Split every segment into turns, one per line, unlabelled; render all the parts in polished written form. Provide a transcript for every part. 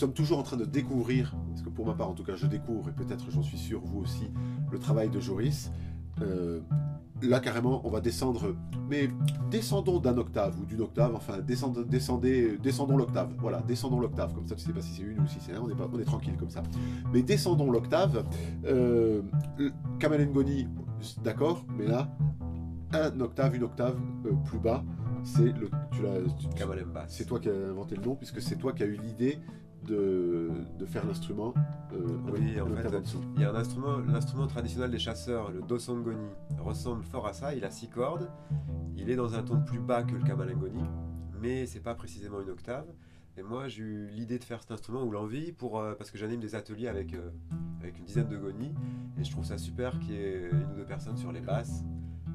sommes toujours en train de découvrir, parce que pour ma part en tout cas je découvre, et peut-être j'en suis sûr vous aussi, le travail de Joris. Là carrément on va descendre, mais descendons d'un octave ou d'une octave, enfin descendons l'octave, voilà, descendons l'octave, comme ça tu sais pas si c'est une ou si c'est un, on est tranquille comme ça. Mais descendons l'octave, Kamal Ngoni, d'accord, mais là, une octave plus bas, c'est le,
Kamal Bass.
c'est toi qui as inventé le nom, puisque c'est toi qui as eu l'idée de faire l'instrument.
Oui, en fait, il y a un instrument, l'instrument traditionnel des chasseurs, le dosangoni, ressemble fort à ça. Il a 6 cordes, il est dans un ton plus bas que le kamalengoni, mais c'est pas précisément une octave. Et moi, j'ai eu l'idée de faire cet instrument, ou l'envie, parce que j'anime des ateliers avec une dizaine de gonis, et je trouve ça super qu'il y ait une ou deux personnes sur les basses,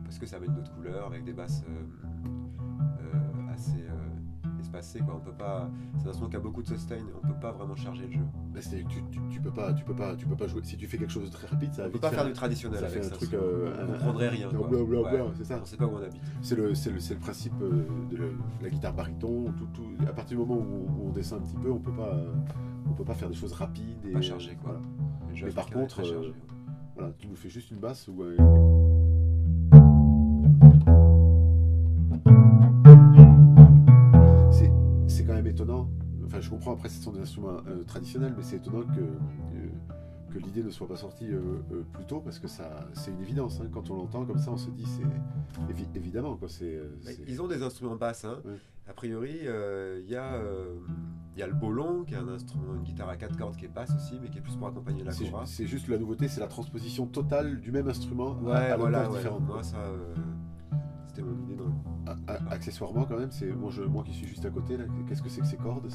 parce que ça met une autre couleur, avec des basses assez espacées, quoi. On peut pas, c'est un instrument qui a beaucoup de sustain, on peut pas vraiment charger le jeu.
Bah, tu peux pas jouer. Si tu fais quelque chose de très rapide, ça va
On peut
vite
pas faire du traditionnel
ça
avec
fait un
ça.
truc.
On comprendrait rien. Quoi.
Blablabla, c'est ça.
On sait pas où on habite.
C'est le principe de la guitare baryton. À partir du moment où on descend un petit peu, on peut pas faire des choses rapides. Et,
Pas chargé, quoi.
Voilà.
Le jeu
Mais par
africain est
contre,
très chargé.
voilà, tu nous fais juste une basse ou. C'est quand même étonnant. Enfin, je comprends, après, ce sont des instruments traditionnels, mais c'est étonnant que l'idée ne soit pas sortie plus tôt, parce que c'est une évidence. Hein. Quand on l'entend comme ça, on se dit, c'est évidemment. Quoi,
Ils ont des instruments basses. Hein.
Ouais.
A priori, il y a le bolon, qui est un instrument, une guitare à 4 cordes qui est basse aussi, mais qui est plus pour accompagner la kora.
C'est juste la nouveauté, c'est la transposition totale du même instrument à
voilà,
l'octave différente.
Moi, ça, c'était mon idée.
Accessoirement, quand même, c'est moi qui suis juste à côté, là, qu'est-ce que c'est que ces cordes?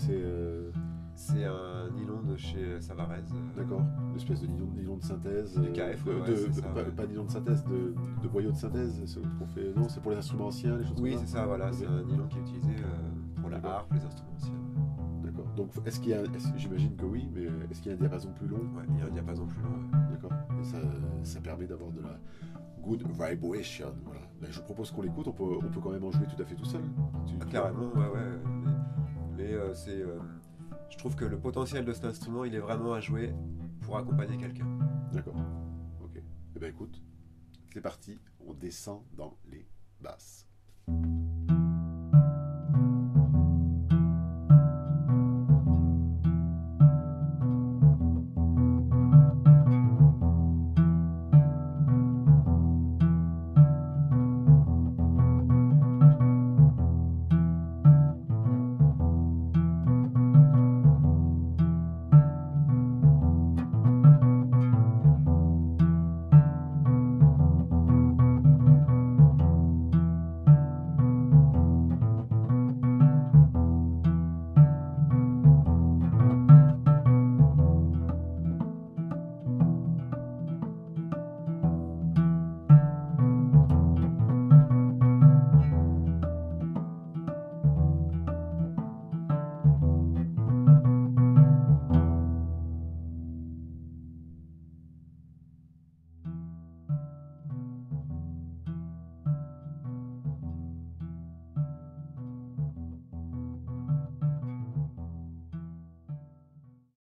C'est un nylon de chez Savarez.
D'accord, une espèce de nylon de synthèse.
Du KF,
pas nylon de synthèse, de boyau de synthèse. Qu'on fait, non, c'est pour les instruments anciens, les choses comme ça.
Oui, c'est ça, voilà. C'est un nylon qui est utilisé pour la harpe, les instruments anciens.
D'accord. Donc, j'imagine que oui, mais est-ce qu'il y a un diapason plus long?
Ouais, il y a un diapason plus long.
D'accord. Et ça permet d'avoir de la good vibration. Voilà. Ben, je propose qu'on l'écoute. On peut quand même en jouer tout à fait tout seul.
Carrément, ouais. Mais je trouve que le potentiel de cet instrument, il est vraiment à jouer pour accompagner quelqu'un.
D'accord. Ok. Eh ben écoute, c'est parti. On descend dans les basses.